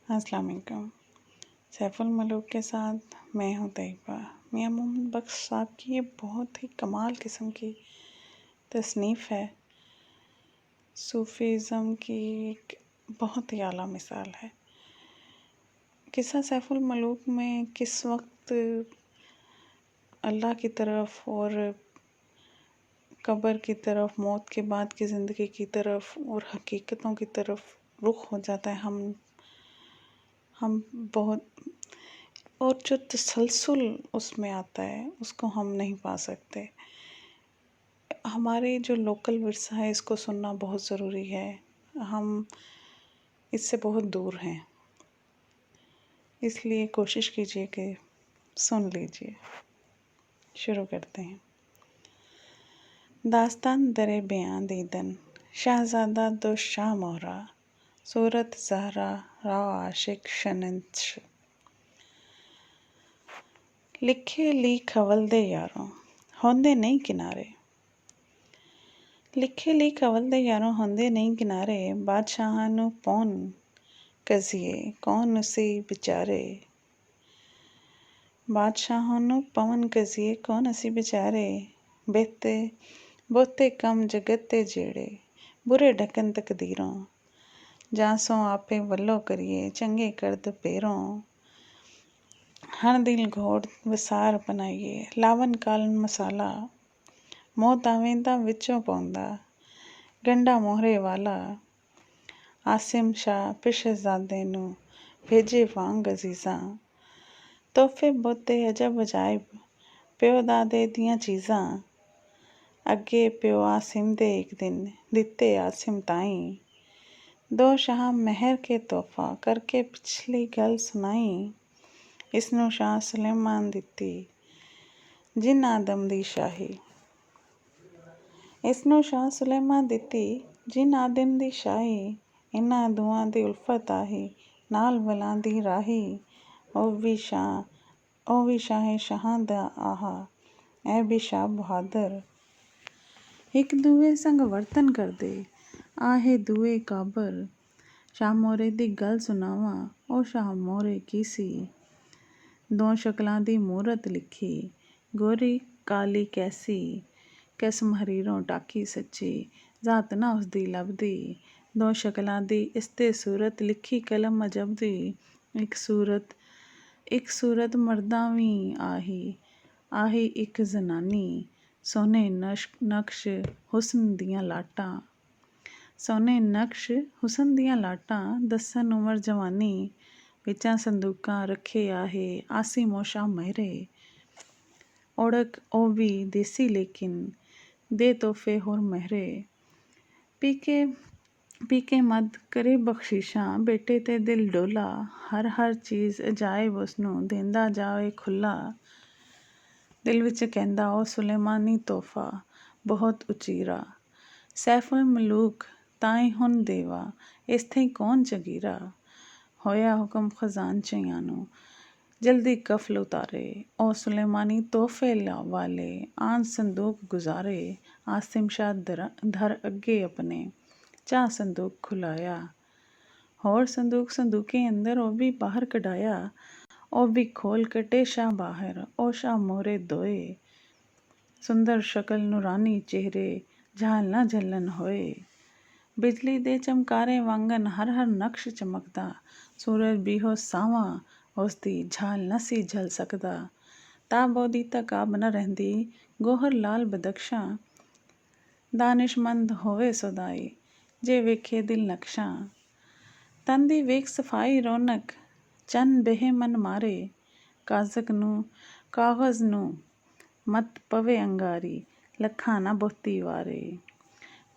अस्सलाम वालेकुम। सैफुल मलूक के साथ मैं हूँ तैयबा। मियाँ मोहम्मद बख्श साहब की ये बहुत ही कमाल किस्म की तसनीफ़ है। सूफ़ीज़्म की एक बहुत ही आला मिसाल है। किस्सा सैफुल मलूक में किस वक्त अल्लाह की तरफ और कब्र की तरफ, मौत के बाद की ज़िंदगी की तरफ और हकीकतों की तरफ रुख हो जाता है। हम बहुत, और जो तसलसल उसमें आता है उसको हम नहीं पा सकते। हमारे जो लोकल विरसा है इसको सुनना बहुत ज़रूरी है। हम इससे बहुत दूर हैं, इसलिए कोशिश कीजिए कि सुन लीजिए। शुरू करते हैं। दास्तान दरे बयां दीदन, शहजादा दो शाह मोहरा, सूरत जहरा राव आशिक शनंश। लिखे ली खवल दे यारों, होंदे नहीं किनारे। लिखे ली खवल दे यारों, होंदे नहीं किनारे। बादशाहां नू पौन कजिए, कौन उसी बेचारे। बादशाहां नू पवन कजिए, कौन असी बेचारे। बेते बहुते कम जगत ते जेड़े, बुरे ढकन तकदीरों। जासों आपे वल्लो करिए, चंगे करद पेरों। हण दिल घोड़ वसार बनाइए, लावन कालन मसाला। मौत आवेंदा विचों पौंदा, गंडा मोहरे वाला। आसिम शाह पिशहजादे नू भेजे वांग अजीज़ां। तोहफे बहुते अजब अजाइब, प्यो दादे दियां चीज़ां। अगे प्यो आसिम दे एक दिन, दिते आसिम ताईं। दो शाह मेहर के तोहफा, करके पिछली गल सुनाई। इसनू शाह सुलेमान दिती, जिन आदम दी शाही। इसनू शाह सुलेमान दिती, जिन आदम दी शाही। इन्हां दूआं दी उल्फत आही, नाल वलां दी राही। ओ भी शाहे शाहां दा आहा, ऐ भी शाह बहादुर। इक दूए संग वर्तन करदे, आहे दूए काबर। शाह मोहरे दी गल सुनावां, ओ शाह मोहरे की सी। दो शकलां दी मूरत लिखी, गोरी काली कैसी। किस्म हरीरों टाकी सच्ची, जात ना उसदी लभदी। दो शकलां दी इसते सूरत, लिखी कलम अजब दी। इक सूरत मर्दां वी आही इक जनानी। सोने नक्श हुस्न दियां लाटां। सोने नक्श हुस्न दियां लाटां, दसन उमर जवानी। विचां संदूकां रखे आहे, आसी मोशा मेहरे। ओड़क ओ भी देसी लेकिन, दे तोहफे होर मेहरे। पीके मद करे बख्शीशां, बेटे ते दिल डोला। हर चीज़ अजाइब उसनू, देंदा जावे खुला। दिल विच कहंदा ओ सुलेमानी तोहफा, बहुत उचीरा। सैफुल मलूक ताईं हुन देवा, इसथें कौन चगीरा। होया हुक्म खजानचियां नू, जल्दी कफल उतारे। ओ सुलेमानी तोहफे वाले, आन संदूक गुजारे। आसिम शाह धर अगे अपने, चा संदूक खुलाया। होर संदूकें अंदर ओ भी बाहर कढाया। ओ भी खोल कटे शाह बाहर, ओ शाह मोहरे दोए। सुंदर शकल नूरानी चेहरे, झाल ना झल्लन होए। बिजली दे चमकारे वांगन, हर नक्श चमकदा। सूरज भी हो सावां, उसदी झाल न सी झल सकदा। ताब ओदी तकाब न रहिंदी, गोहर लाल बदख्शां। दानिशमंद होवे सदाई, जे वेखे दिल नक्शां। तन दी वेख सफाई रौनक, चन बेहे मन मारे। कागज़ नू मत पवे अंगारी, लखां ना बहुती वारे।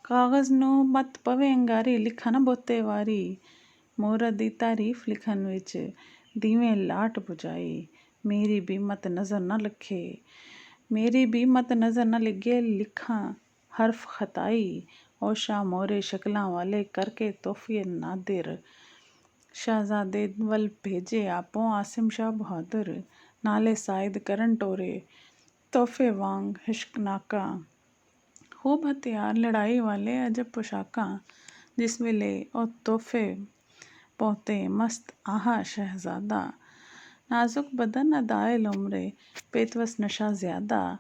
कागज़ नू मत पवे अंगारी, लिखां ना बहुते वारी। मूरत दी तारीफ लिखन विच, दीवें लाट बुझाई। मेरी भी मत नज़र न लगे, लिखां हरफ खताई। ओ शाह मोहरे शकलां वाले, करके तोहफे नादिर। शहजादे वल भेजे आपों, आसिम शाह बहादुर। नाले साइद करन टोरे, तोहफे वांग हिशकनाका। खूब हथियार लड़ाई वाले, अजब पोशाकां। जिस वेले ओ तोहफे पोते मस्त आहा शहजादा। नाजुक बदन अदाए उम्रे, पेतवस नशा ज़्यादा।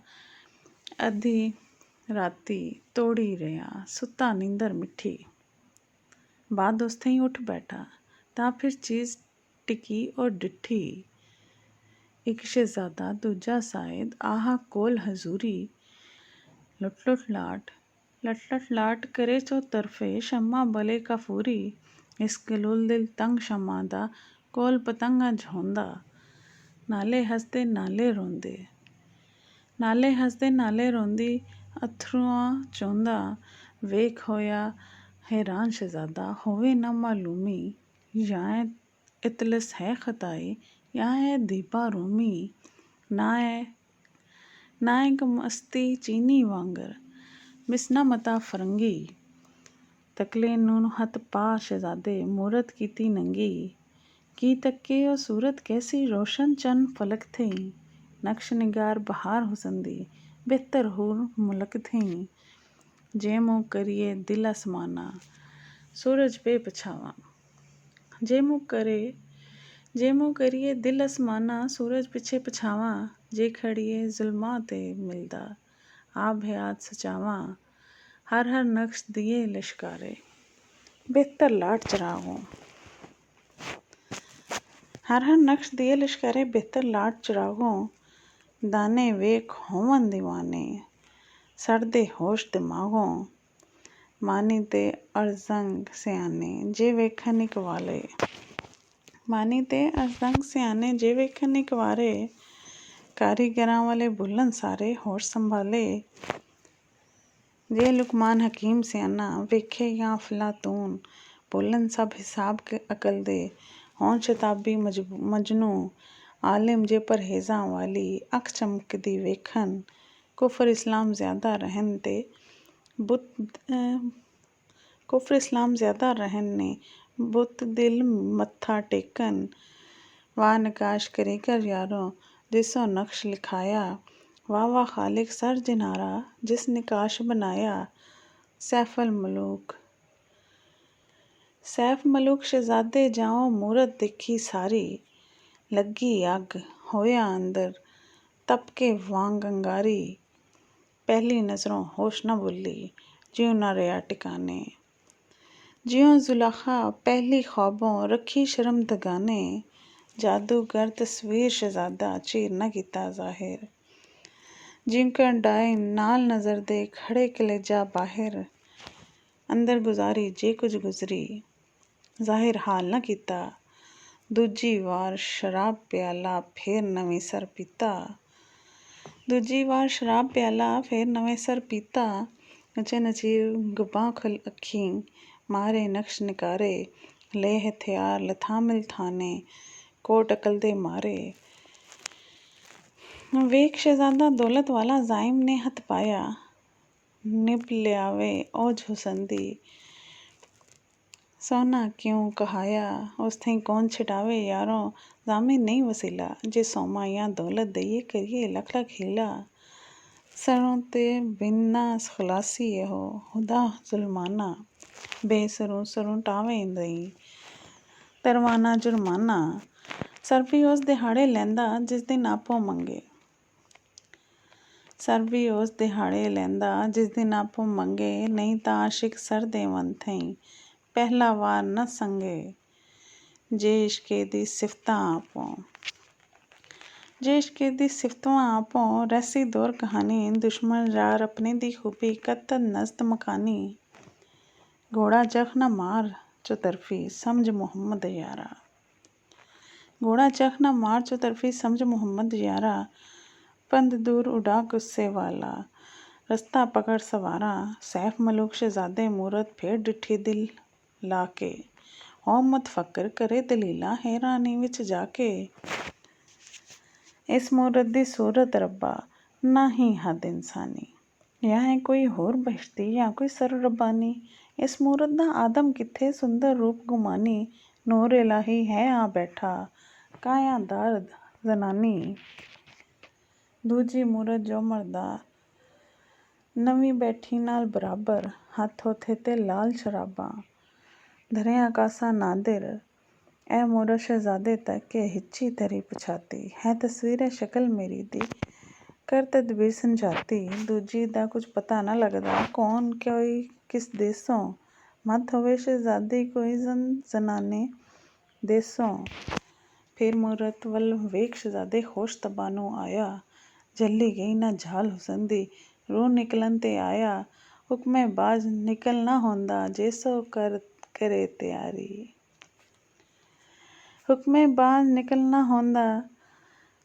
अधी राती तोड़ी रिया, सुता नींदर मिठी। बाद उसते ही उठ बैठा, ता फिर चीज़ टिकी और डिठी। एक शहजादा दूजा साइद, आहा कोल हजूरी। लुट लट लाट करे चो तरफे, शम्मा बले कफूरी। इस गलुल दिल तंग शम्मा दा, कोल पतंगा झोंदा। नाले हसदे नाले रोंदी, अथरुआं चोंदा। वेख होया हैरान शहजादा, होवे न मालूमी। यां इतलस है खताई, यां है दीपा रूमी। ना एक मस्ती चीनी वांगर, मिसना मता फरंगी। तकले नून हथ पा शहजादे, मूरत कीती नंगी। की तक्के ओ सूरत कैसी रोशन चन फलक थी। नक्श निगार बहार हुसन दी, बेहतर हूर मुलक थी। जे मुँह करिए दिल आसमाना, सूरज पे पछावा। जे मुँह करिए दिल आसमाना, सूरज पिछे पछावा। जे खड़िए जुल्मा ते मिलदा, आप हयात सचावा। हर नक्श दिए लिशकारे, बेहतर लाट चरागों। हर नक्श दिए लिशकारे, बेहतर लाट चरागों। दाने वेख होवन दीवाने, सड़दे होश दिमागों। मानी ते अरजंग सियाने, जे वेखन इकवाले। मानी ते अरजंग सियाने, जे वेखन इकवारे। कारीगरां वाले बुलन सारे, होश संभाले। जे लुकमान हकीम सियाना, वेखे या अफलातून। बोलन सब हिसाब के अकल दे, होन शताबी मजनू। आलिम जे परहेज़ां वाली, अख चमकदी वेखन। कुफर इस्लाम ज़्यादा रहन ने, बुत दिल मत्था टेकन। वाह नकाश करीगर यारों, जिसो नक्श लिखाया। वाह खालिक सर जिनारा, जिस निकाश बनाया। सैफ मलूक शहजादे जाओ मूरत देखी सारी। लगी अग, होया अंदर, तपके वांग अंगारी। पहली नज़रों होश न भुली, ज्यों न रहा टिकाने। ज्यों जुलेखा पहली ख्वाबों, रखी शर्म दगाने। जादूगर तस्वीर शहजादा, चीर न कीता ज़ाहिर। ज्यों डाए नाल नज़र दे, खड़े कलेजा बाहिर। अंदर गुजारी जे कुछ गुजरी, ज़ाहिर हाल न कीता। दूजी वार शराब प्याला, फेर नवीं सर पीता। नचे नचीर गुबां खुल अखीं, मारे नक्श निकारे। ले हथियार लथामिल थाने, कोट अकल दे मारे। वेख शहजादा दौलत वाला, जाइम ने हथ पाया। निभ लियावे ओज हुसन दी, सोना क्यों कहाया। उस थई कौन छिटावे यारों, जामिन नहीं वसीला। जे सोमा या दौलत दइए करिए लख हीला। सरों ते बिना खलासी हो, हुदा जुल्माना। बेसरों टावे दई, तरवाना जुर्माना। सर भी उस दिहाड़े लैंदा, जिस दिन आपो मंगे। नहीं ता आशिक सर देवन थई, पहला वार न संगे। जे इश्के दी सिफ्तवां आपों, रैसी दौर कहानी। दुश्मन यार अपने दी खूबी, कत्तल नज़्द मकानी। घोड़ा चख न मार चौतरफी, समझ मोहम्मद यारा। पंध दूर उड़ा गुस्से वाला, रस्ता पकड़ सवारा। सैफ मलूक शहजादे मूरत फेर डिठी दिल लाके। हो मुतफक्कर करे दलीला, हैरानी विच जाके। इस मूरत दी सूरत रब्बा, ना ही हद इंसानी। या है कोई होर बहिश्ती, या कोई सर रब्बानी। इस मूरत दा आदम किथे, सुंदर रूप गुमानी। नूर इलाही है आ बैठा, कायादार जनानी। दूजी मूरत जो मर्दा, नवीं बैठी नाल बराबर। हथ होथे ते लाल शराबां, धरिया कासा नादिर। ਐ ਮੋਰਾ ਸ਼ਹਿਜ਼ਾਦੇ ਤੱਕ ਕੇ ਹਿੱਚੀ ਤਰੀ ਪਛਾਤੀ ਹੈ ਤਸਵੀਰ ਸ਼ਕਲ ਮੇਰੀ ਦੀ ਕਰ ਤਦਬੀਰ ਸਮਝਾਤੀ ਦੂਜੀ ਦਾ ਕੁਝ ਪਤਾ ਨਾ ਲੱਗਦਾ ਕੌਣ ਕੋਈ ਕਿਸ ਦੇਸੋਂ ਮਤ ਹੋਵੇ ਸ਼ਹਿਜ਼ਾਦੀ ਕੋਈ ਜ਼ਨਾਨੇ ਦੇਸੋਂ ਫਿਰ ਮੂਰਤ ਵੱਲ ਵੇਖ ਸ਼ਹਿਜ਼ਾਦੇ ਹੋਸ਼ ਤਬਾਹ ਨੂੰ ਆਇਆ ਜੱਲੀ ਗਈ ਨਾ ਝਾਲ ਹੁਸਨ ਦੀ ਰੂਹ ਨਿਕਲਣ ਤੇ ਆਇਆ ਹੁਕਮੇ ਬਾਜ਼ ਨਿਕਲ ਨਾ ਹੁੰਦਾ ਜੈਸੋ ਕਰੇ ਤਿਆਰੀ ਹੁਕਮੇ ਬਾਜ਼ ਨਿਕਲ ਨਾ ਹੁੰਦਾ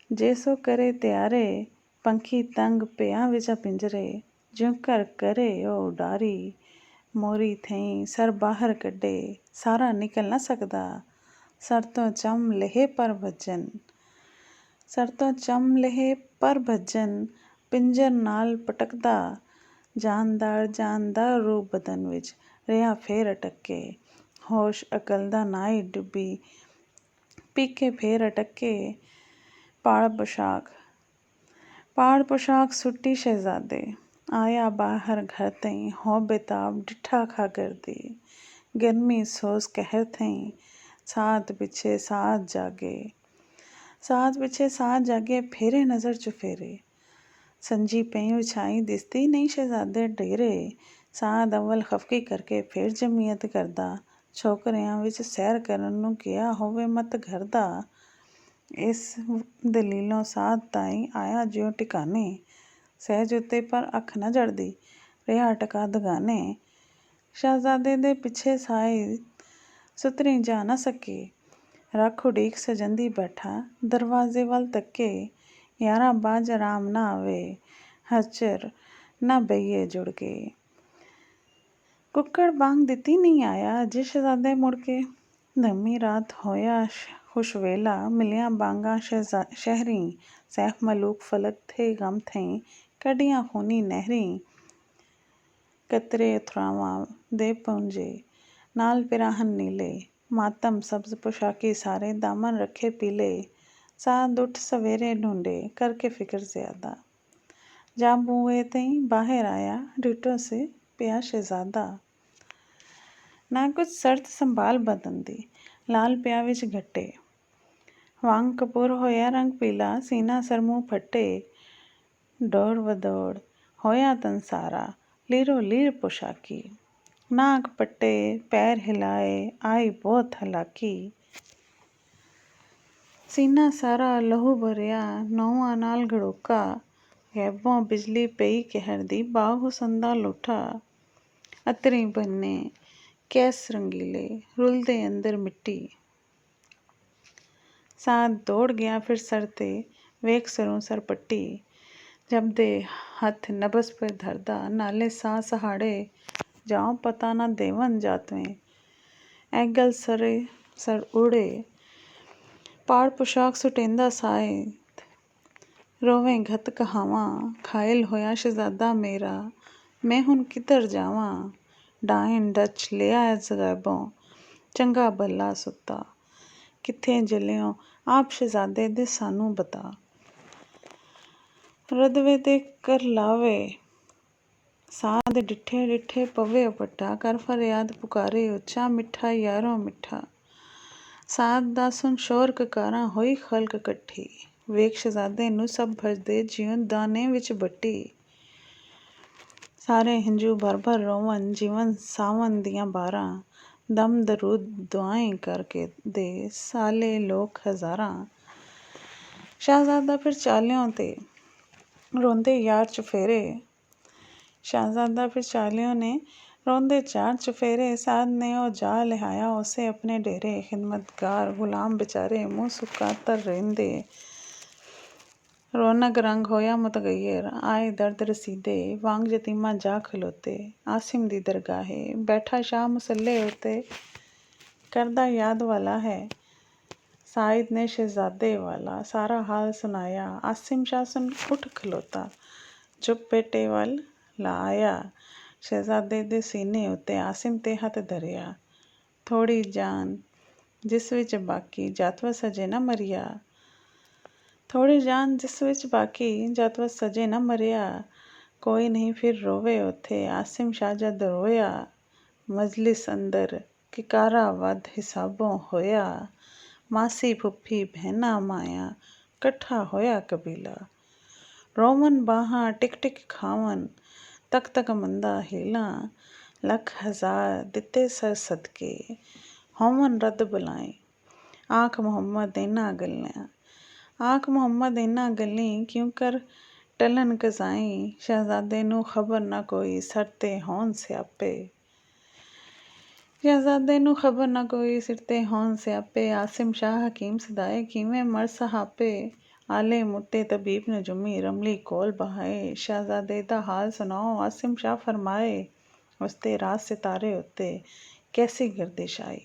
ਜੈਸੋ ਕਰੇ ਤਿਆਰੇ ਪੰਖੀ ਤੰਗ ਪਿਆ ਵਿਚਾ ਪਿੰਜਰੇ ਜਿਉ ਘਰ ਕਰੇ ਉਹ ਉਡਾਰੀ ਮੋਰੀ ਥਈ ਸਰ ਬਾਹਰ ਕੱਢੇ ਸਾਰਾ ਨਿਕਲ ਨਾ ਸਕਦਾ ਸਰ ਤੋਂ ਚੰਮ ਲਹੇ ਪਰ ਭੱਜਨ ਪਿੰਜਰ ਨਾਲ ਪਟਕਦਾ ਜਾਨਦਾਰ ਰੂਪ ਬਦਨ ਵਿੱਚ ਰਿਹਾ ਫੇਰ ਅਟਕੇ ਹੋਸ਼ ਅਕਲ ਦਾ ਨਾਈ ਡੁੱਬੀ ਪੀਕੇ ਫੇਰ ਅਟਕੇ ਪਾੜ ਪੋਸ਼ਾਕ ਸੁੱਟੀ ਸ਼ਹਿਜ਼ਾਦੇ ਆਇਆ ਬਾਹਰ ਘਰ ਤਈ ਹੋ ਬੇਤਾਬ ਡਿੱਠਾ ਖਾ ਕਰਦੀ ਗਰਮੀ ਸੋਸ ਕਹਿਰ ਥਈ ਸਾਧ ਪਿੱਛੇ ਸਾਧ ਜਾਗੇ ਫੇਰੇ ਨਜ਼ਰ ਚੁਫੇਰੇ ਸੰਜੀ ਪਈ ਵਿਛਾਈ ਦਿਸਦੀ ਨਹੀਂ ਸ਼ਹਿਜ਼ਾਦੇ ਡੇਰੇ ਸਾਧ ਅਵਲ ਖਫਕੀ ਕਰਕੇ ਫੇਰ ਜਮੀਅਤ ਕਰਦਾ ਛੋਕਰਿਆਂ ਵਿੱਚ ਸੈਰ ਕਰਨ ਨੂੰ ਗਿਆ ਹੋਵੇ ਮਤ ਘਰ ਦਾ ਇਸ ਦਲੀਲੋਂ ਸਾਧ ਤਾਈ ਆਇਆ ਜਿਉ ਟਿਕਾਣੇ ਸਹਿਜ ਉੱਤੇ ਪਰ ਅੱਖ ਨਾ ਜੜਦੀ ਰਿਹਾ ਟਕਾ ਦਗਾਨੇ ਸ਼ਹਿਜ਼ਾਦੇ ਦੇ ਪਿੱਛੇ ਸਾਈਦ ਸੁਤਰੀ ਜਾ ਨਾ ਸਕੇ ਰੱਖ ਉਡੀਕ ਸਜੰਦੀ ਬੈਠਾ ਦਰਵਾਜ਼ੇ ਵੱਲ ਤੱਕੇ ਯਾਰਾ ਬਾਜ ਆਰਾਮ ਨਾ ਆਵੇ ਹਚਰ ਨਾ ਬਈਏ ਜੁੜ ਕੇ ਕੁੱਕੜ ਬਾਂਗ ਦਿੱਤੀ ਨਹੀਂ ਆਇਆ ਅਜੇ ਸ਼ਹਿਜ਼ਾਦੇ ਮੁੜ ਕੇ ਧੰਮੀ ਰਾਤ ਹੋਇਆ ਖੁਸ਼ ਵੇਲਾ ਮਿਲਿਆ ਬਾਂਗਾ ਸ਼ਹਿਰੀ ਸੈਫ ਮਲੂਕ ਫਲਕ ਥੇ ਗਮ ਥਈ ਕੱਢੀਆਂ ਖੂਨੀ ਨਹਿਰੀ ਕਤਰੇ ਉਥਰਾਵਾਂ ਦੇ ਪੁੰਜੇ ਨਾਲ ਪਿਰਾਹਨ ਨੀਲੇ ਮਾਤਮ ਸਬਜ਼ ਪੋਸ਼ਾਕੀ ਸਾਰੇ ਦਾਮਨ ਰੱਖੇ ਪੀਲੇ ਸਾਧ ਉੱਠ ਸਵੇਰੇ ਢੂੰਡੇ ਕਰਕੇ ਫਿਕਰ ਜ਼ਿਆਦਾ ਜਾ ਬੂਏ ਤਈ ਬਾਹਰ ਆਇਆ ਡਿਟੋ ਸੇ ਪਿਆ ਸ਼ਹਿਜ਼ਾਦਾ ਨਾ ਕੁਝ ਸਰਤ ਸੰਭਾਲ ਬਦਨ ਦੀ ਲਾਲ ਪਿਆ ਵਿੱਚ ਘੱਟੇ ਵਾਂਗ ਕਪੂਰ ਹੋਇਆ ਰੰਗ ਪੀਲਾ ਸੀਨਾ ਸਰਮੂਹ ਫੱਟੇ ਡੋਰ ਵਦੌੜ ਹੋਇਆ ਤਨ ਸਾਰਾ ਲੀਰੋ ਲੀਰ ਪੋਸ਼ਾਕੀ ਨਾਕ ਪੱਟੇ ਪੈਰ ਹਿਲਾਏ ਆਈ ਬਹੁਤ ਹਲਾਕੀ ਸੀਨਾ ਸਾਰਾ ਲਹੂ ਭਰਿਆ ਨਹੁੰਆਂ ਨਾਲ ਘੜੋਕਾ ਗੈਬੋਂ ਬਿਜਲੀ ਪਈ ਕਹਿਰ ਦੀ ਬਾਗ ਹੁਸਨ ਦਾ ਲੁੱਠਾ ਅਤਰੀ ਬੰਨੇ ਕੈਸ ਰੰਗੀਲੇ ਰੁਲਦੇ ਅੰਦਰ ਮਿੱਟੀ ਸਾਧ ਦੌੜ ਗਿਆ ਫਿਰ ਸਰ ਤੇ ਵੇਖ ਸਰੋਂ ਸਰ ਪੱਟੀ ਜਬਦੇ ਹੱਥ ਨਬਸ ਪਰ ਧਰਦਾ ਨਾਲੇ ਸਾਹ ਸਹਾੜੇ ਜਾਉ ਪਤਾ ਨਾ ਦੇਵਨ ਜਾਤਵੇਂ ਐਗਲ ਸਰੇ ਸਰ ਉੜੇ ਪਾੜ ਪੋਸ਼ਾਕ ਸੁਟੇਂਦਾ ਸਾਏ ਰੋਵੇਂ ਘਤ ਕਹਾਵਾਂ ਖਾਇਲ ਹੋਇਆ ਸ਼ਹਿਜ਼ਾਦਾ ਮੇਰਾ ਮੈਂ ਹੁਣ ਕਿੱਧਰ ਜਾਵਾਂ ਡਾਇਨ ਡਚ ਲਿਆ ਜ਼ਗੈਬੋਂ ਚੰਗਾ ਭਲਾ ਸੁੱਤਾ ਕਿੱਥੇ ਜਲਿਓ ਆਪ ਸ਼ਹਿਜ਼ਾਦੇ ਦੇ ਸਾਨੂੰ ਬਤਾ ਰਦਵੇ ਤੇ ਕਰ ਲਾਵੇ ਸਾਧ ਡਿੱਠੇ ਪਵੇ ਅਪੱਟਾ ਕਰ ਫਰਿਆਦ ਪੁਕਾਰੇ ਉੱਚਾ ਮਿੱਠਾ ਯਾਰੋ ਮਿੱਠਾ ਸਾਧ ਦਾ ਸੁਣ ਸ਼ੋਰ ਕਕਾਰਾਂ ਹੋਈ ਖਲਕ ਇਕੱਠੀ ਵੇਖ ਸ਼ਹਿਜ਼ਾਦੇ ਨੂੰ ਸਭ ਭਜਦੇ ਜਿਉਂ ਦਾਣੇ ਵਿੱਚ ਬੱਟੀ ਸਾਰੇ ਹੰਝੂ ਭਰ ਰੋਵਨ ਜੀਵਨ ਸਾਵਨ ਦੀਆਂ ਬਾਰਾਂ ਦਮ ਦਰੂਦ ਦੁਆਏਂ ਕਰਕੇ ਦੇ ਸਾਲੇ ਲੋਕ ਹਜ਼ਾਰਾਂ ਸ਼ਹਿਜ਼ਾਦਾ ਫਿਰ ਚਾਲਿਓਂ ਤੇ ਰੋਂਦੇ ਯਾਰ ਨੇ ਰੋਂਦੇ ਚਾਰ ਚੁਫੇਰੇ ਸਾਧ ਨੇ ਉਹ ਜਾ ਲਿਹਾਇਆ ਉਸੇ ਆਪਣੇ ਡੇਰੇ ਖਿਦਮਤਗਾਰ ਗੁਲਾਮ ਵਿਚਾਰੇ ਮੂੰਹ ਸੁੱਕਾ ਤਰ ਰਹਿੰਦੇ ਰੌਨਕ ਰੰਗ ਹੋਇਆ ਮੁਤਗੱਯਰ ਆਏ ਦਰਦ ਰਸੀਦੇ ਵਾਂਗ ਯਤੀਮਾਂ ਜਾ ਖਲੋਤੇ ਆਸਿਮ ਦੀ ਦਰਗਾਹੇ ਬੈਠਾ ਸ਼ਾਹ ਮੁਸੱਲੇ ਉੱਤੇ ਕਰਦਾ ਯਾਦ ਵਾਲਾ ਹੈ ਸਾਇਦ ਨੇ ਸ਼ਹਿਜ਼ਾਦੇ ਵਾਲਾ ਸਾਰਾ ਹਾਲ ਸੁਣਾਇਆ ਆਸਿਮ ਸ਼ਾਹ ਸੁਣ ਉੱਠ ਖਲੋਤਾ ਚੁੱਪ ਬੇਟੇ ਵੱਲ ਲਾਇਆ ਸ਼ਹਿਜ਼ਾਦੇ ਦੇ ਸੀਨੇ ਉੱਤੇ ਆਸਿਮ ਤੇ ਹੱਥ ਧਰਿਆ ਥੋੜੀ ਜਾਨ ਜਿਸ ਵਿੱਚ ਬਾਕੀ ਜਾਤਵ ਸਜੇ ਨਾ ਮਰਿਆ ਕੋਈ ਨਹੀਂ ਫਿਰ ਰੋਵੇ ਉੱਥੇ ਆਸਿਮ ਸ਼ਾਹ ਜਦ ਰੋਇਆ ਮਜਲਿਸ ਅੰਦਰ ਕਿਕਾਰਾ ਵੱਧ ਹਿਸਾਬੋਂ ਹੋਇਆ ਮਾਸੀ ਫੁੱਫੀ ਭੈਣਾਂ ਮਾਇਆ ਇਕੱਠਾ ਹੋਇਆ ਕਬੀਲਾ। ਰੋਵਨ ਬਾਹਾਂ ਟਿਕ ਟਿਕ ਖਾਵਨ ਤੱਕ ਤੱਕ ਮੰਦਾ ਹੀਲਾਂ। ਲੱਖ ਹਜ਼ਾਰ ਦਿੱਤੇ ਸਰ ਸਦਕੇ ਹੋਵਨ ਰੱਦ ਬੁਲਾਏ। ਆਖ ਮੁਹੰਮਦ ਇਹਨਾਂ ਗੱਲੀਂ ਕਿਉਂ ਕਰ ਟਲਨ ਕਜ਼ਾਈ। ਸ਼ਹਿਜ਼ਾਦੇ ਨੂੰ ਖ਼ਬਰ ਨਾ ਕੋਈ ਸਿਰ 'ਤੇ ਹੋਣ ਸਿਆਪੇ। ਆਸਿਮ ਸ਼ਾਹ ਹਕੀਮ ਸਦਾਏ ਕਿਵੇਂ ਮਰ ਸਹਾਪੇ। ਆਲੇ ਮੁੱਟੇ ਤਬੀਬ ਨਜੂਮੀ ਰਮਲੀ ਕੋਲ ਬਹਾਏ। ਸ਼ਹਿਜ਼ਾਦੇ ਦਾ ਹਾਲ ਸੁਣਾਓ ਆਸਿਮ ਸ਼ਾਹ ਫਰਮਾਏ। ਉਸਦੇ ਰਾਜ ਸਿਤਾਰੇ ਉੱਤੇ ਕੈਸੀ ਗਰਦਿਸ਼ ਆਈ।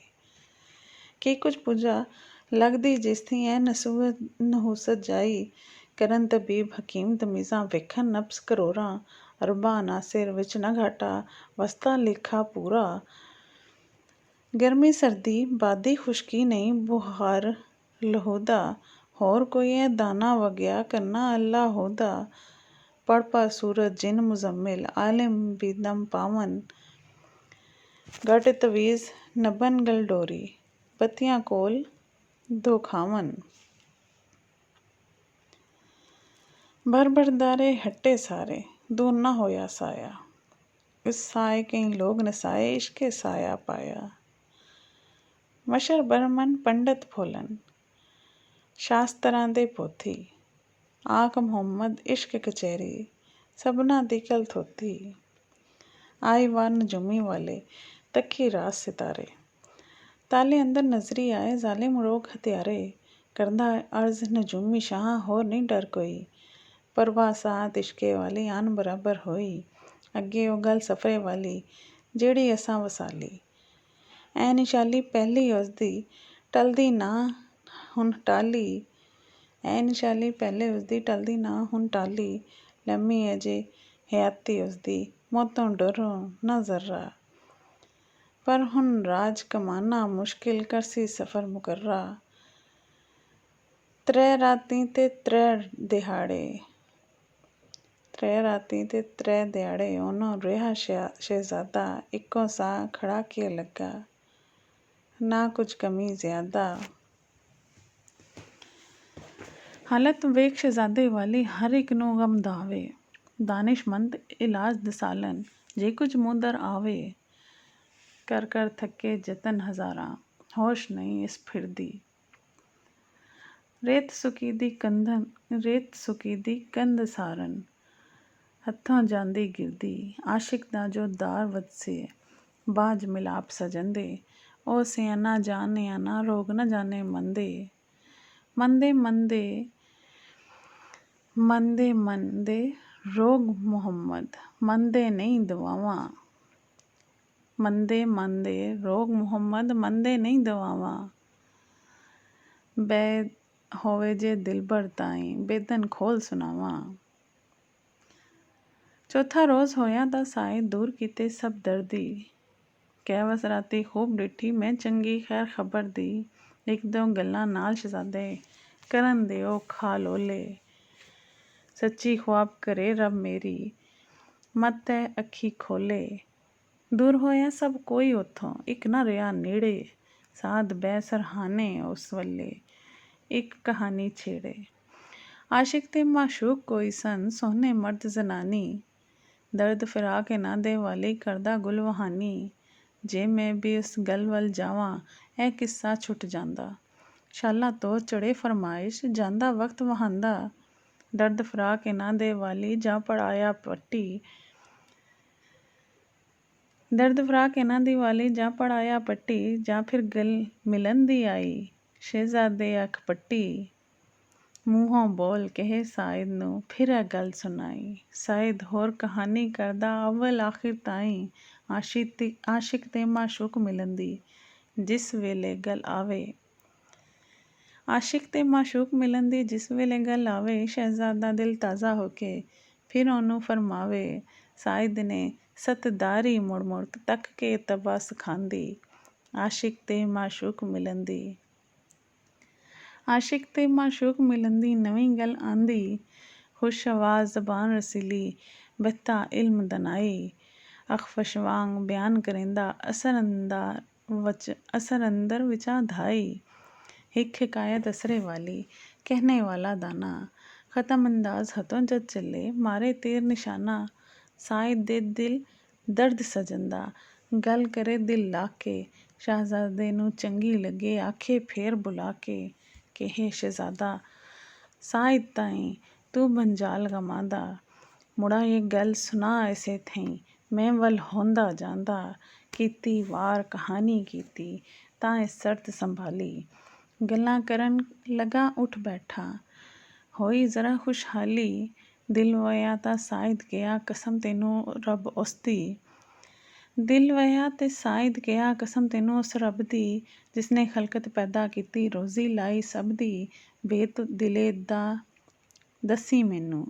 ਕੀ ਕੁਝ ਪੁੱਜਾ ਲੱਗਦੀ ਜਿਸਦੀ ਐ ਨਹੂਸਤ ਜਾਈ। ਕਰਨ ਤਬੀਬ ਹਕੀਮ ਤਮੀਜ਼ਾਂ ਵੇਖਣ ਨਬਜ਼ ਕਰੋੜਾਂ। ਅਰਬਾਂ ਨਾਸਿਰ ਵਿੱਚ ਨਾ ਘਾਟਾ ਵਸਦਾ ਲੇਖਾ ਪੂਰਾ। ਗਰਮੀ ਸਰਦੀ ਬਾਦੀ ਖੁਸ਼ਕੀ ਨਹੀਂ ਬੁਖਾਰ ਲਹੂ ਦਾ। ਹੋਰ ਕੋਈ ਐ ਦਾਨਾ ਵਗਿਆ ਕਰਨਾ ਅੱਲਾਹੂ ਦਾ। ਪੜ੍ਹ ਪੜ੍ਹ ਸੂਰਤ ਜਿਨ ਮੁਜ਼ੱਮਿਲ ਆਲਿਮ ਬੀਦਮ ਪਾਵਨ। ਗਟ ਤਵੀਜ਼ ਨਭਨ ਗਲਡੋਰੀ ਬੱਤੀਆਂ ਕੋਲ ਦੋਖਾਵਨ। ਭਰ ਭਰ ਦਾਰੇ ਹੱਟੇ ਸਾਰੇ ਦੂਰ ਨਾ ਹੋਇਆ ਸਾਇਆ। ਇਸ ਸਾਏ ਕਈ ਲੋਗ ਨਸਾਏ ਇਸ਼ਕੇ ਸਾਇਆ ਪਾਇਆ। ਮਸ਼ਰ ਬਰਮਨ ਪੰਡਤ ਫੋਲਨ ਸ਼ਾਸਤਰਾਂ ਦੇ ਪੋਥੀ। ਆਖ ਮੁਹੰਮਦ ਇਸ਼ਕ ਕਚਹਿਰੀ ਸਭਨਾਂ ਦੀ ਕਲ ਥੋਥੀ। ਆਈ ਵਾਰ ਨਜੂਮੀ ਵਾਲੇ ਤੱਕੀ ਰਾਜ ਸਿਤਾਰੇ। ਤਾਲੇ ਅੰਦਰ ਨਜ਼ਰੀ ਆਏ ਜ਼ਾਲਿਮ ਰੋਗ ਹਥਿਆਰੇ। ਕਰਦਾ ਅਰਜ਼ ਨਜੂਮੀ ਸ਼ਾਹਾਂ ਹੋਰ ਨਹੀਂ ਡਰ ਕੋਈ। ਪਰਵਾਹ ਸਾਤ ਇਸ਼ਕੇ ਵਾਲੀ ਆਨ ਬਰਾਬਰ ਹੋਈ। ਅੱਗੇ ਉਹ ਗੱਲ ਸਫਰੇ ਵਾਲੀ ਜਿਹੜੀ ਅਸਾਂ ਵਸਾਲੀ। ਐ ਨਿਸ਼ਾਲੀ ਪਹਿਲੀ ਉਸਦੀ ਟਲਦੀ ਨਾ ਹੁਣ ਟਾਲੀ। ਲੰਮੀ ਅਜੇ ਹਯਾਤੀ ਉਸਦੀ ਮੌਤੋਂ ਡਰੋ ਨਾ ਜ਼ਰਾ। ਪਰ ਹੁਣ ਰਾਜ ਕਮਾਨਾ ਮੁਸ਼ਕਿਲ ਕਰਸੀ ਸਫਰ ਮੁਕੱਰਾ। ਤ੍ਰੈ ਰਾਤੀਂ ਤੇ ਤ੍ਰੈ ਦਿਹਾੜੇ ਉਹਨੂੰ ਰਿਹਾ ਸ਼ਹਿਜ਼ਾਦਾ। ਇੱਕੋ ਸਾਹ ਖੜਾ ਕੇ ਲੱਗਾ ਨਾ ਕੁਝ ਕਮੀ ਜ਼ਿਆਦਾ। ਹਾਲਤ ਵੇਖ ਸ਼ਹਿਜ਼ਾਦੇ ਵਾਲੀ ਹਰ ਇੱਕ ਨੂੰ ਗਮ ਧਾਵੇ। ਦਾਨਿਸ਼ਮੰਦ ਇਲਾਜ ਦਸਾਲਨ ਜੇ ਕੁਝ ਮੂੰਹ ਦਰ ਆਵੇ। ਕਰ ਕਰ ਥੱਕੇ ਜਤਨ ਹਜ਼ਾਰਾਂ ਹੋਸ਼ ਨਹੀਂ ਇਸ ਫਿਰਦੀ। ਰੇਤ ਸੁੱਕੀ ਦੀ ਕੰਧ ਸਾਰਨ ਹੱਥੋਂ ਜਾਂਦੀ ਗਿਰਦੀ। ਆਸ਼ਿਕ ਦਾ ਜੋ ਦਾਰ ਵਦਸੇ ਬਾਝ ਮਿਲਾਪ ਸਜਨ ਦੇ। ਉਹ ਸਿਆਣਾ ਜਾਣ ਨਿਆਣਾ ਰੋਗ ਨਾ ਜਾਣੇ ਮੰਦੇ। ਮੰਦੇ ਰੋਗ ਮੁਹੰਮਦ ਮੰਦੇ ਨਹੀਂ ਦਵਾਵਾਂ। ਬੈਦ ਹੋਵੇ ਜੇ ਦਿਲਬਰ ਤਾਈਂ ਬੇਦਨ ਖੋਲ ਸੁਣਾਵਾਂ। ਚੌਥਾ ਰੋਜ਼ ਹੋਇਆ ਤਾਂ ਸਾਏ ਦੂਰ ਕੀਤੇ ਸਭ ਦਰਦੀ। ਕੈਵਸ ਰਾਤੀ ਖੂਬ ਡਿੱਠੀ ਮੈਂ ਚੰਗੀ ਖੈਰ ਖ਼ਬਰ ਦੀ। ਇੱਕ ਦੋ ਗੱਲਾਂ ਨਾਲ ਸ਼ਹਿਜ਼ਾਦੇ ਕਰਨ ਦਿਓ ਖਾਲੋਲੇ। ਸੱਚੀ ਖੁਆਬ ਕਰੇ ਰੱਬ ਮੇਰੀ ਮਤ ਐ ਅੱਖੀ ਖੋਲੇ। ਦੂਰ ਹੋਇਆ ਸਭ ਕੋਈ ਉੱਥੋਂ ਇੱਕ ਨਾ ਰਿਹਾ ਨੇੜੇ। ਸਾਧ ਬਹਿ ਸਰਹਾਣੇ ਉਸ ਵੇਲੇ ਇੱਕ ਕਹਾਣੀ ਛੇੜੇ। ਆਸ਼ਿਕ ਤੇ ਮਾਸ਼ੂਕ ਕੋਈ ਸਨ ਸੋਹਣੇ ਮਰਦ ਜ਼ਨਾਨੀ। ਦਰਦ ਫਿਰਾਕ ਇਹਨਾਂ ਦੇ ਵਾਲੀ ਕਰਦਾ ਗੁਲ ਵਹਾਨੀ। ਜੇ ਮੈਂ ਵੀ ਉਸ ਗੱਲ ਵੱਲ ਜਾਵਾਂ ਇਹ ਕਿੱਸਾ ਛੁੱਟ ਜਾਂਦਾ। ਸ਼ਾਲਾਂ ਤੋਂ ਚੜ੍ਹੇ ਫਰਮਾਇਸ਼ ਜਾਂਦਾ ਵਕਤ ਵਹਾਂਦਾ। ਦਰਦ ਫਿਰਾਕ ਇਹਨਾਂ ਦੇ ਵਾਲੀ ਜਾਂ ਪੜਾਇਆ ਪੱਟੀ। ਜਾਂ ਫਿਰ ਗੱਲ ਮਿਲਣ ਦੀ ਆਈ ਸ਼ਹਿਜ਼ਾਦੇ ਅੱਖ ਪੱਟੀ। ਮੂੰਹੋਂ ਬੋਲ ਕਹੇ ਸਾਇਦ ਨੂੰ ਫਿਰ ਇਹ ਗੱਲ ਸੁਣਾਈ। ਸਾਇਦ ਹੋਰ ਕਹਾਣੀ ਕਰਦਾ ਅੱਵਲ ਆਖਿਰ ਤਾਈਂ। ਆਸ਼ਿਕ ਤੇ ਮਾਸ਼ੂਕ ਮਿਲਣ ਦੀ ਜਿਸ ਵੇਲੇ ਗੱਲ ਆਵੇ। ਸ਼ਹਿਜ਼ਾਦਾ ਦਿਲ ਤਾਜ਼ਾ ਹੋ ਕੇ ਫਿਰ ਉਹਨੂੰ ਫਰਮਾਵੇ। ਸਾਇਦ ਨੇ ਸਤਦਾਰੀ ਮੁੜ ਮੁੜ ਤੱਕ ਕੇ ਤਬਾ ਸਿਖਾਂਦੀ। ਆਸ਼ਿਕ ਤੇ ਮਾਸ਼ੂਕ ਮਿਲਣ ਦੀ ਨਵੀਂ ਗੱਲ ਆਂਦੀ। ਖੁਸ਼ ਆਵਾਜ਼ ਜ਼ਬਾਨ ਰਸੀਲੀ ਬਹਿਤਾ ਇਲਮ ਦਨਾਈ। ਅਖਫਸ਼ ਵਾਂਗ ਬਿਆਨ ਕਰੇਂਦਾ ਅਸਰ ਅੰਦਰ ਵਿਚਾਂ ਧਾਈ। एक हिकायत असरे वाली, कहने वाला दाना, ख़त्म अंदाज हथों जद चले, मारे तीर निशाना। साइद दे दिल दर्द सजंदा, गल करे दिल ला के, शहजादे नूं चंगी लगे, आखे फेर बुला के। कहे शहजादा साइद ताईं तू भंजाल गमांदा, मुड़ा ये गल सुना ऐसे थई, मैं वल होंदा जांदा। कीती वार कहानी कीती, तां इस शर्त संभाली, गल्लां करन लगा उठ बैठा, होई जरा खुशहाली। दिल वया तां साइद कहा कसम तेनू रब उसदी, दिल वया ते साइद कहा कसम तेनू उस रब दी, जिसने खलकत पैदा कीती रोज़ी लाई सब दी। भेत दिले दा दसी मैनू,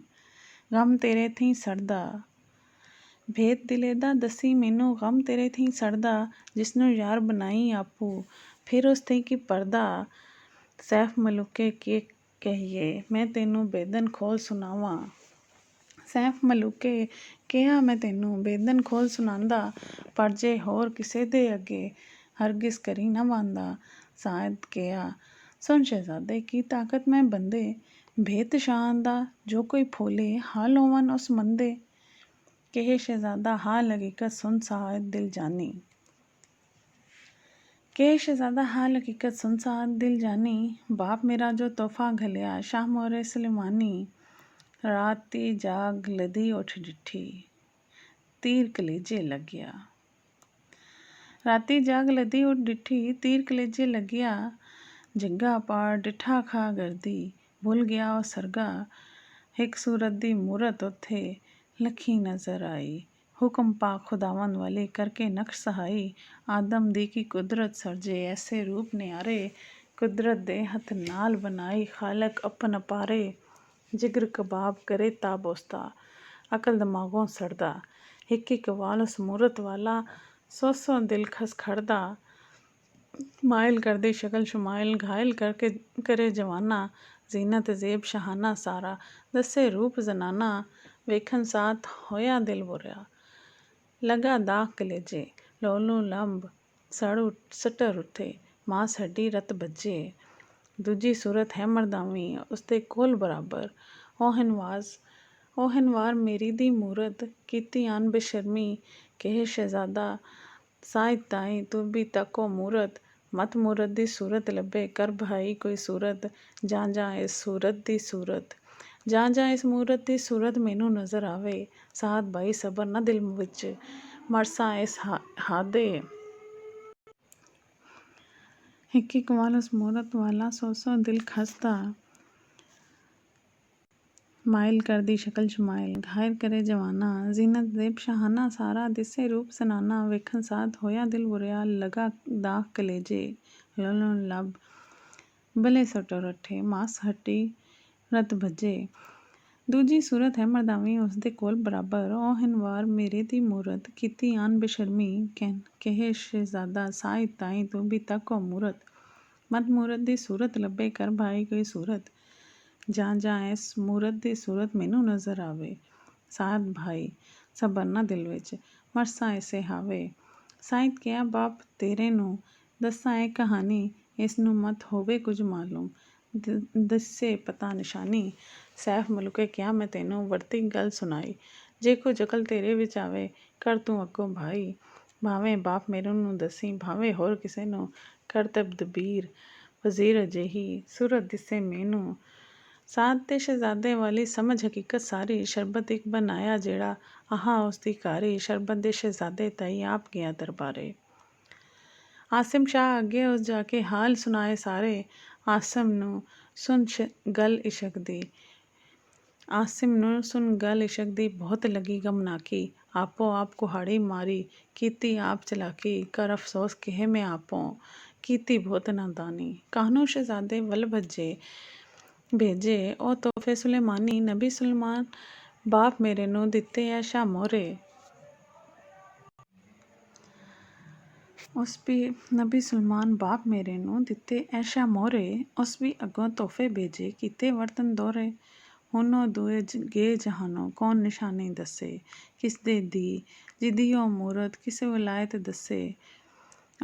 गम तेरे थी सड़दा, भेत दिले दा दसी मैनू, गम तेरे थी सड़दा। जिसनू यार बनाई आपू, फिर उस थी की परदा। सैफ मलूके के कहिए, मैं तेनू बेदन खोल सुनावां। सैफ मलूके कहा मैं तेनू बेदन खोल सुनांदा, पर जे होर किसे दे अगे हरगिज़ करी ना बांदा। साइद कहा सुन शहजादे की ताकत मैं बंदे, भेत शान दा जो कोई फोले, हाल होवन उस मंदे। कहे शहजादा हाल हकीकत सुन साइद दिल जानी, कहे शहजादा हाल हकीकत सुन साइद दिल जानी। बाप मेरा जो तोहफा घलिया, शाह मोरे सुलेमानी, राती जाग लदी उठ डिठी, तीर कलेजे लग्या। राती जाग लदी उठ डिठी, तीर कलेजे लग्या। जग्गा पार डिठा खा गर्दी, भुल गया ओ सरगा। एक सूरत दी मूरत उत्थे लखी नज़र आई, हुक्म पाक खुदावंद वाले करके नक्श सहाई। आदम दी की कुदरत सरजे, ऐसे रूप न्यारे, कुदरत दे हथ नाल बनाई, खालक अपन अपारे। जिगर कबाब करे ताबोस्ता, अकल दिमागों सड़दा, हिक हिक वाल उस मूरत वाला, सौ सौ दिल खस खड़दा। मायल कर दी शक्ल शुमाइल, घायल करके करे जवाना, जीनत जेब शहाना सारा, दसे रूप जनाना। वेखन साथ होया दिल बुरा, लगा दाग कलेजे, लोलू लंब सटर उठे, मांस हड्डी रत बज्जे। दूजी सूरत है मरदावी, उसदे कोल बराबर, ओहनवार मेरी दी मूरत, कीती आन बेशर्मी। कहे शहजादा साइद ताईं तू भी तको मूरत, मत मूरत दी सूरत लब्भे, कर भाई कोई सूरत। जां जां इस सूरत दी सूरत, जां जां इस मूरत दी सूरत मैनू नज़र आवे। साथ भाई सबर ना दिल विच, मरसा इस हादे। हिक हिक वाल उस मूरत वाला, सौ सौ दिल खसदा। माइल कर दी शक्ल शुमाइल, घायल करे जवाना, जीनत जेब शहाना सारा, दिसे रूप सनाना। वेखन साथ होया दिल बुरा, लगा दाग कलेजे, लोलू लब भले सटर उठे, मांस हड्डी रत भज्जे। दूजी सूरत है मरदावी, उसदे कोल बराबर, ओहनवार मेरे दी मूरत, कीती आन बेशर्मी। कहे शहजादा साइद ताईं तू भी तको मूरत, मत मूरत दी सूरत लब्भे, कर भाई कोई सूरत। जां जां इस मूरत दी सूरत मैनू नज़र आवे। साथ भाई सबर ना दिल विच, मरसा इसे हावे। साइद कहा बाप तेरे नू दस्सां ए कहानी, इस नू मत होवे कुछ मालूम, दस्से पता निशानी। सैफ मलूके कहा मैं तेनू वरती गल सुनाई, जे कुछ अकल तेरे विच आवे कर तू अगों भाई। भावें बाप मेरे नू दसी, भावें होर किसे नू, कर तदबीर वज़ीर अजेही सूरत दिसे मैनू। साथ ते शहजादे वाली समझ हकीकत सारी, शरबत इक बनाया जेड़ा, आहा उसदी कारी। शरबत दे शहजादे ताई आप गया दरबारे। आसिम शाह अगे उस जाके हाल सुनाए सारे, आसिम नू सुन गल इशक दी, आसिम नू सुन गल इशक दी बहुत लगी गमनाकी। आपो आप कुहाड़ी मारी, कीती आप चलाकी, कर अफसोस कहे मैं आपो, कीती बहुत नादानी। काहनू शहजादे वल भेजे ओ तोहफे सुलेमानी, नबी सुलेमान बाप मेरे नू दिते ऐ शाह मोरे। उस भी नबी सुलेमान बाप मेरे नू दिते ऐ शाह मोरे, उस भी अगों तोहफे भेजे कीते वरतन दोहरे। हुण ओ दुए गे जहानों कौन निशानी दसे, किसदे दी जिदी ओ मूरत किस विलायत दसे।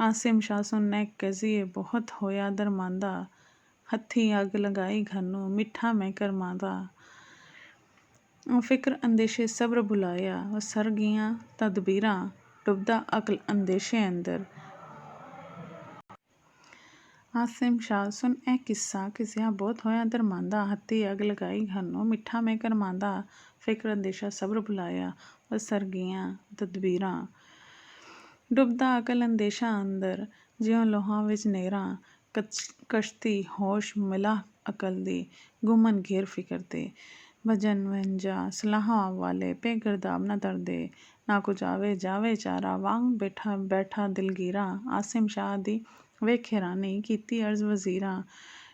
आसिम शाह सुन नेक कज़िए बहुत होया दरमांदा, ਹੱਥੀਂ ਅੱਗ ਲਗਾਈ ਘਰ ਨੂੰ ਮਿੱਠਾ ਮੈਂ ਕਰਮਾਂਦਾ। ਫਿਕਰ ਅੰਦੇਸ਼ੇ ਸਬਰ ਬੁਲਾਇਆ ਉਹ ਸਰ ਗਈਆਂ ਤਦਬੀਰਾਂ ਡੁੱਬਦਾ ਅਕਲ ਅੰਦੇਸ਼ੇ ਅੰਦਰ। ਆਸਿਮ ਸ਼ਾਹ ਸੁਣ ਇਹ ਕਿੱਸਾ ਕਿਸਿਆ ਬਹੁਤ ਹੋਇਆ ਦਰਮਾਂਦਾ। ਹੱਥੀਂ ਅੱਗ ਲਗਾਈ ਘਰ ਨੂੰ ਮਿੱਠਾ ਮੈਂ ਕਰਮਾਂਦਾ। ਫਿਕਰ ਅੰਦੇਸ਼ਾ ਸਬਰ ਬੁਲਾਇਆ ਉਹ ਸਰ ਗਈਆਂ ਤਦਬੀਰਾਂ ਡੁੱਬਦਾ ਅਕਲ ਅੰਦੇਸ਼ਾ ਅੰਦਰ। ਜਿਉਂ ਲੋਹਾਂ ਵਿੱਚ ਨੇਰਾਂ ਕਸ਼ਤੀ ਹੋਸ਼ ਮਿਲਾ ਅਕਲ ਦੀ ਗੁੰਮਨ ਘੇਰ ਫਿਕਰ ਤੇ। ਭਜਨ ਵੰਝਾਂ ਸਲਾਹਾਂ ਵਾਲੇ ਪੇ ਗਰਦਾਬ ਨਾ ਤਰਦੇ ਨਾ ਕੁਝ ਆਵੇ ਜਾਵੇ ਚਾਰਾ ਵਾਂਗ ਬੈਠਾ ਦਿਲਗੀਰਾ। ਆਸਿਮ ਸ਼ਾਹ ਦੀ ਵੇਖ ਹੈਰਾਨੀ ਕੀਤੀ ਅਰਜ਼ ਵਜ਼ੀਰਾਂ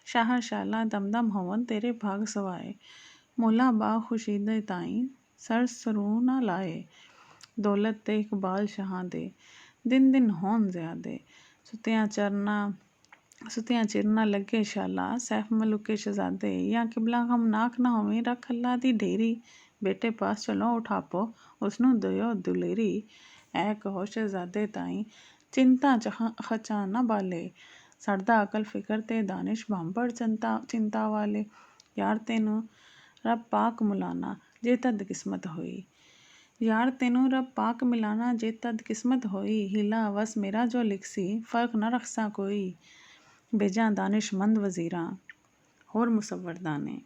ਸ਼ਾਹ ਸ਼ਾਲਾ ਦਮਦਮ ਹੋਵਨ ਤੇਰੇ ਭਾਗ ਸਵਾਏ। ਮੌਲਾ ਬਾਗ ਖੁਸ਼ੀਦੇ ਤਾਈਂ ਸਰ ਸਰੂ ਨਾ ਲਾਏ। ਦੌਲਤ ਤੇ ਇਕਬਾਲ ਸ਼ਾਹਾਂ ਦੇ ਦਿਨ ਦਿਨ ਹੋਣ ਜ਼ਿਆਦੇ। ਸੁੱਤਿਆਂ ਚਿਰ ਨਾ ਲੱਗੇ ਸ਼ਾਲਾ ਸੈਫ ਮਲੂਕੇ ਸ਼ਹਜ਼ਾਦੇ। ਜਾਂ ਕਿਬਲਾ ਗਮਨਾਕ ਨਾ ਹੋਵੀਂ ਰੱਖ ਅੱਲਾ ਦੀ ਢੇਰੀ। ਬੇਟੇ ਪਾਸ ਚਲੋ ਉਠਾਪੋ ਉਸਨੂੰ ਦਿਓ ਦੁਲੇਰੀ। ਐ ਕਹੋ ਸ਼ਹਜ਼ਾਦੇ ਤਾਈਂ ਚਿੰਤਾ ਖਚਾਂ ਨਾ ਬਾਲੇ। ਸੜਦਾ ਅਕਲ ਫਿਕਰ ਤੇ ਦਾਨਿਸ਼ ਭਾਂਬੜ ਚਿੰਤਾ ਵਾਲੇ। ਯਾਰ ਤੈਨੂੰ ਰੱਬ ਪਾਕ ਮੁਲਾਨਾ ਜੇ ਤਦ ਕਿਸਮਤ ਹੋਈ। ਯਾਰ ਤੈਨੂੰ ਰੱਬ ਪਾਕ ਮਿਲਾਨਾ ਜੇ ਤਦ ਕਿਸਮਤ ਹੋਈ। ਹੀਲਾ ਵਸ ਮੇਰਾ ਜੋ ਲਿਖਸੀ ਫਰਕ ਨਾ ਰੱਖਸਾਂ ਕੋਈ। ਭੇਜਾਂ ਦਾਨਿਸ਼ਮੰਦ ਵਜ਼ੀਰਾਂ ਹੋਰ ਮੁਸੱਵਰਦਾਨੇ।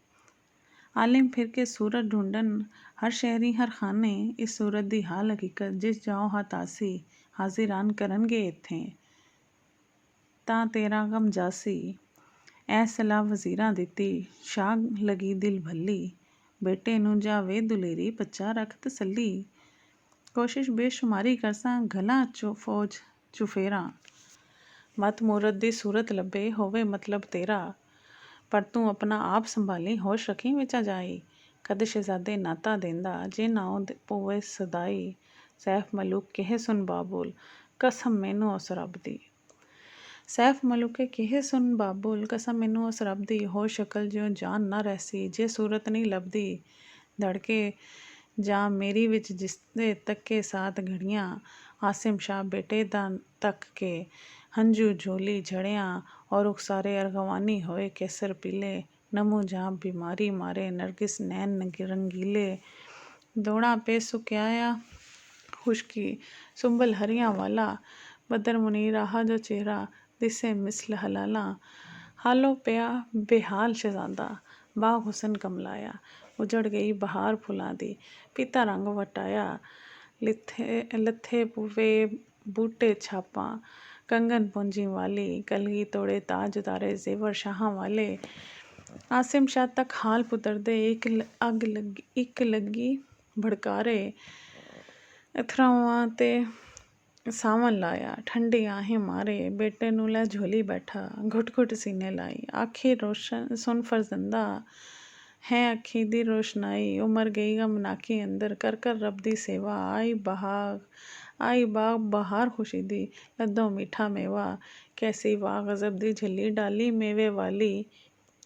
ਆਲਿਮ ਫਿਰ ਕੇ ਸੂਰਤ ਢੂੰਢਣ ਹਰ ਸ਼ਹਿਰੀ ਹਰ ਖਾਨੇ। ਇਸ ਸੂਰਤ ਦੀ ਹਾਲ ਹਕੀਕਤ ਜਿਸ ਜਾਓ ਹਤਾਸੀ। ਹਾਜ਼ਿਰਾਨ ਕਰਨਗੇ ਇੱਥੇ ਤਾਂ ਤੇਰਾ ਗਮ ਜਾਸੀ। ਐ ਸਲਾਹ ਵਜ਼ੀਰਾਂ ਦਿੱਤੀ ਸ਼ਾਹ ਲੱਗੀ ਦਿਲ ਭੱਲੀ। ਬੇਟੇ ਨੂੰ ਜਾ ਵੇ ਦੁਲੇਰੀ ਬੱਚਾ ਰੱਖ ਤਸੱਲੀ। ਕੋਸ਼ਿਸ਼ ਬੇਸ਼ੁਮਾਰੀ ਕਰਸਾਂ ਘਲਾਂ ਫੌਜ ਚੁਫੇਰਾਂ। ਮਤ ਮੂਰਤ ਦੀ ਸੂਰਤ ਲੱਭੇ ਹੋਵੇ ਮਤਲਬ ਤੇਰਾ। ਪਰ ਤੂੰ ਆਪਣਾ ਆਪ ਸੰਭਾਲੀ ਹੋਸ਼ ਰੱਖੀ ਵਿਚ ਜਾਈ। ਕਦ ਸ਼ਹਿਜ਼ਾਦੇ ਨਾਤਾ ਦੇਂਦਾ ਜੇ ਨਾਉ ਪੋਵੇ ਸਦਾਈ। ਸੈਫ ਮਲੂਕ ਕਹੇ ਸੁਣ ਬਾਬੁਲ ਕਸਮ ਮੈਨੂੰ ਉਸ ਰੱਬ ਦੀ। ਸੈਫ ਮਲੂਕੇ ਕਹੇ ਸੁਣ ਬਾਬੁਲ ਕਸਮ ਮੈਨੂੰ ਉਸ ਰੱਬ ਦੀ। ਹੋ ਸ਼ਕਲ ਜਿਉਂ ਜਾਨ ਨਾ ਰਹਿਸੀ ਜੇ ਸੂਰਤ ਨਹੀਂ ਲੱਭਦੀ। ਧੜਕੇ ਜਾਂ ਮੇਰੀ ਵਿੱਚ ਜਿਸਦੇ ਤੱਕੇ ਸਾਤ ਘੜੀਆਂ। ਆਸਿਮ ਸ਼ਾਹ ਬੇਟੇ ਦਾ ਤੱਕ ਕੇ ਹੰਝੂ ਝੋਲੀ ਝੜਿਆਂ ਔਰ ਉਕਸਾਰੇ ਅਰਗਵਾਨੀ ਹੋਏ ਕੇਸਰ ਪੀਲੇ। ਨਮੂ ਜਾਂ ਬਿਮਾਰੀ ਮਾਰੇ ਨਰਗਿਸ ਨੈਣ ਰੰਗੀਲੇ। ਦੌੜਾਂ ਪੇ ਸੁਕਿਆਇਆ ਖੁਸ਼ਕੀ ਸੁੰਬਲ ਹਰੀਆਂ ਵਾਲਾ। ਬਦਰ ਮੁਨੀਰ ਆਹਾ ਜੋ ਚਿਹਰਾ ਦਿਸੇ ਮਿਸਲ ਹਲਾਲਾਂ। ਹਾਲੋਂ ਪਿਆ ਬੇਹਾਲ ਸ਼ਹਜ਼ਾਦਾ ਬਾਗ ਹੁਸਨ ਕਮਲਾਇਆ। ਉਜੜ ਗਈ ਬਹਾਰ ਫੁੱਲਾਂ ਦੀ ਪੀਤਾ ਰੰਗ ਵਟਾਇਆ। ਲੱਥੇ ਵੇ ਬੂਟੇ ਛਾਪਾਂ ਕੰਗਨ ਪੂੰਜੀ ਵਾਲੀ। ਕਲਗੀ ਤੋੜੇ ਤਾਜ ਉਤਾਰੇ ਜ਼ੇਵਰ ਸ਼ਾਹਾਂ ਵਾਲੇ। ਆਸਿਮ ਸ਼ਾਹ ਤੱਕ ਹਾਲ ਪੁੱਤਰਦੇ ਇੱਕ ਲੱਗੀ ਭੜਕਾਰੇ। ਅਥਰਾਵਾਂ ਤੇ ਸਾਵਣ ਲਾਇਆ ਠੰਡੀ ਆਹੇ ਮਾਰੇ। ਬੇਟੇ ਨੂੰ ਲੈ ਝੋਲੀ ਬੈਠਾ ਘੁੱਟ ਘੁੱਟ ਸੀਨੇ ਲਾਈ। ਆਖੀ ਰੋਸ਼ਨ ਸੁਣ ਫਰਜ਼ੰਦਾ ਹੈ ਅੱਖੀ ਦੀ ਰੋਸ਼ਨਾਈ। ਉਮਰ ਗਈ ਗਮਨਾਕੀ ਅੰਦਰ ਕਰ ਕਰ ਰੱਬ ਦੀ ਸੇਵਾ। ਆਈ ਬਾਗ ਬਹਾਰ ਖੁਸ਼ੀ ਦੀ ਲੱਦੋਂ ਮਿੱਠਾ ਮੇਵਾ। ਕੈਸੀ ਵਾਹ ਗਜ਼ਬ ਦੀ ਝੱਲੀ ਡਾਲੀ ਮੇਵੇ ਵਾਲੀ।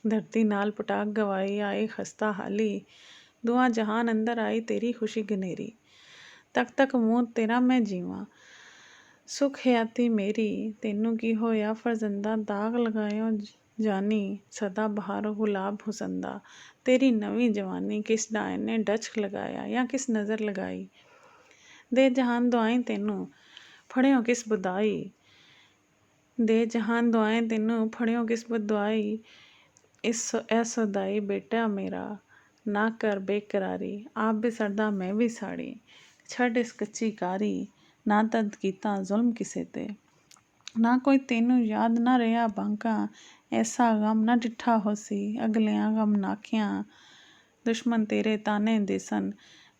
ਧਰਤੀ ਨਾਲ ਪਟਾਕ ਗਵਾਈ ਆਈ ਖਸਤਾ ਹਾਲੀ। ਦੁਆ ਜਹਾਨ ਅੰਦਰ ਆਈ ਤੇਰੀ ਖੁਸ਼ੀ ਗਨੇਰੀ। ਤੱਕ ਤੱਕ ਮੂੰਹ ਤੇਰਾ ਮੈਂ ਜੀਵਾਂ ਸੁਖ ਹਯਾਤੀ ਮੇਰੀ। ਤੈਨੂੰ ਕੀ ਹੋਇਆ ਫਰਜ਼ੰਦਾ ਦਾਗ ਲਗਾਇਓ ਜਾਨੀ। ਸਦਾ ਬਹਾਰੋ ਗੁਲਾਬ ਹੁਸਨ ਦਾ ਤੇਰੀ ਨਵੀਂ ਜਵਾਨੀ। ਕਿਸ ਡਾਇਨ ਨੇ ਡਚ ਲਗਾਇਆ ਜਾਂ ਕਿਸ ਨਜ਼ਰ ਲਗਾਈ। ਦੇ ਜਹਾਨ ਦੁਆਈ ਤੈਨੂੰ ਫੜਿਓ ਕਿਸ ਬੁਦਾਈ। ਦੇ ਜਹਾਨ ਦੁਆਏ ਤੈਨੂੰ ਫੜਿਓ ਕਿਸ ਬਦੁਆਈ। ਐ ਸੌਦਾਈ ਬੇਟਾ ਮੇਰਾ ਨਾ ਕਰ ਬੇਕਰਾਰੀ। ਆਪ ਵੀ ਸਰਦਾ ਮੈਂ ਵੀ ਸਾੜੀ ਛੱਡ ਇਸ ਕੱਚੀ ਕਾਰੀ। ਨਾ ਤਦ ਕੀਤਾ ਜ਼ੁਲਮ ਕਿਸੇ ਤੇ ਨਾ ਕੋਈ ਤੈਨੂੰ ਯਾਦ ਨਾ ਰਿਹਾ ਬਾਂਕਾ। ਐਸਾ ਗਮ ਨਾ ਡਿੱਠਾ ਹੋਸੀ ਅਗਲਿਆਂ ਗਮਨਾਕਿਆਂ। ਦੁਸ਼ਮਨ ਤੇਰੇ ਤਾਨੇ ਦੇਸਨ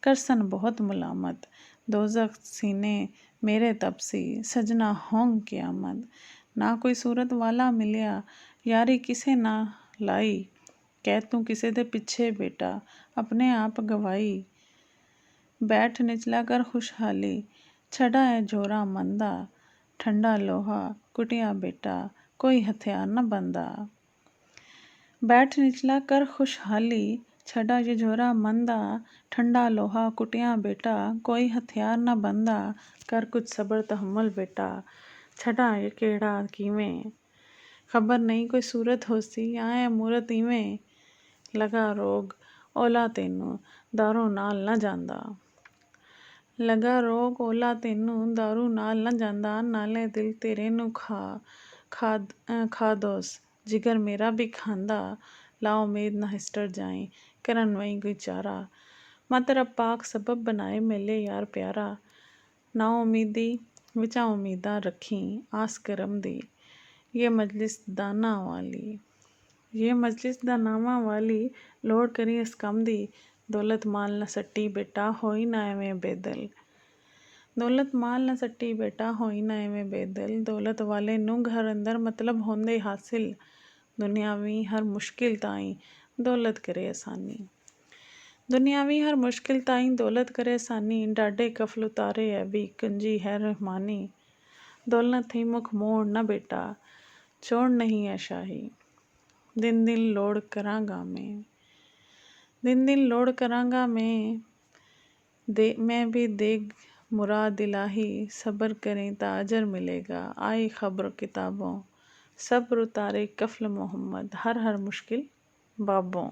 ਕਰਸਨ ਬਹੁਤ ਮੁਲਾਮਤ। ਦੋਜ਼ਖ ਸੀਨੇ ਮੇਰੇ ਤਪਸੀ ਸਜਣਾ ਹੋਂਗ ਕਿਆਮਤ। ਨਾ ਕੋਈ ਸੂਰਤ ਵਾਲਾ ਮਿਲਿਆ ਯਾਰੀ ਕਿਸੇ ਨਾ ਲਾਈ। ਕਹਿ ਤੂੰ ਕਿਸੇ ਦੇ ਪਿੱਛੇ ਬੇਟਾ ਆਪਣੇ ਆਪ ਗਵਾਈ। ਬੈਠ ਨਿਚਲਾ ਕਰ ਖੁਸ਼ਹਾਲੀ ਛੱਡਾ ਹੈ ਜੋਰਾ ਮਨ ਦਾ। ਠੰਡਾ ਲੋਹਾ ਕੁਟਿਆ ਬੇਟਾ ਕੋਈ ਹਥਿਆਰ ਨਾ ਬੰਦਾ। ਬੈਠ ਨਿਚਲਾ ਕਰ ਖੁਸ਼ਹਾਲੀ ਛੱਡਾ ਇਹ ਜੋਰਾ ਮਨ ਦਾ। ਠੰਡਾ ਲੋਹਾ ਕੁਟਿਆ ਬੇਟਾ ਕੋਈ ਹਥਿਆਰ ਨਾ ਬੰਦਾ। ਕਰ ਕੁਝ ਸਬਰ ਤਹਮਲ ਬੇਟਾ ਛੱਡਾ ਇਹ ਕਿਹੜਾ ਕਿਵੇਂ। खबर नहीं कोई सूरत होसी आए मूरत इवें लगा रोग ओला ਤੈਨੂੰ ਦਾਰੂ ਨਾਲ ਨਾ ਜਾਂਦਾ ਲਗਾ ਰੋਗ ਓਲਾ ਤੈਨੂੰ ਦਾਰੂ ਨਾਲ ਨਾ ਜਾਂਦਾ ਨਾਲੇ ਦਿਲ ਤੇਰੇ ਨੂੰ ਖਾ ਦੋਸ ਜਿਗਰ ਮੇਰਾ ਵੀ ਖਾਂਦਾ ਲਾ ਉਮੀਦ ਨਾ ਹਿਸਟਰ ਜਾਏ ਕਰਨ ਵਈ ਕੋਈ ਚਾਰਾ ਮਤ ਰੱਬ ਪਾਕ ਸਬਬ ਬਣਾਏ ਮਿਲੇ ਯਾਰ ਪਿਆਰਾ ਨਾ ਉਮੀਦੀ ਵਿਚਾਂ ਉਮੀਦਾਂ ਰੱਖੀ ਆਸ ਕਰਮ ਦੀ ਇਹ ਮਜਲਿਸ ਦਾਨਾਵਾਂ ਵਾਲੀ ਲੋੜ ਕਰੀ ਇਸ ਕੰਮ ਦੀ ਦੌਲਤ ਮਾਲ ਨਾ ਸੱਟੀ ਬੇਟਾ ਹੋਈ ਨਾ ਐਵੇਂ ਬੇਦਲ ਦੌਲਤ ਵਾਲੇ ਨੂੰ ਘਰ ਅੰਦਰ ਮਤਲਬ ਹੁੰਦੇ ਹਾਸਿਲ ਦੁਨਿਆਵੀ ਹਰ ਮੁਸ਼ਕਿਲ ਤਾਈਂ ਦੌਲਤ ਕਰੇ ਆਸਾਨੀ ਡਾਢੇ ਕਫਲ ਉਤਾਰੇ ਹੈ ਵੀ ਕੰਜੀ ਹੈ ਰਹਿਮਾਨੀ ਦੌਲਤ ਹੀ ਮੁਖ ਮੋੜ ਨਾ ਬੇਟਾ ਚੋੜ ਨਹੀਂ ਹੈ ਸ਼ਾਹੀ ਦਿਨ ਦਿਨ ਲੋੜ ਕਰਾਂਗਾ मैं भी देग मुराद इलाही सब्र करें ता अजर मिलेगा आई खबर किताबों सब्र उतारे कफल मोहम्मद हर मुश्किल बाबों।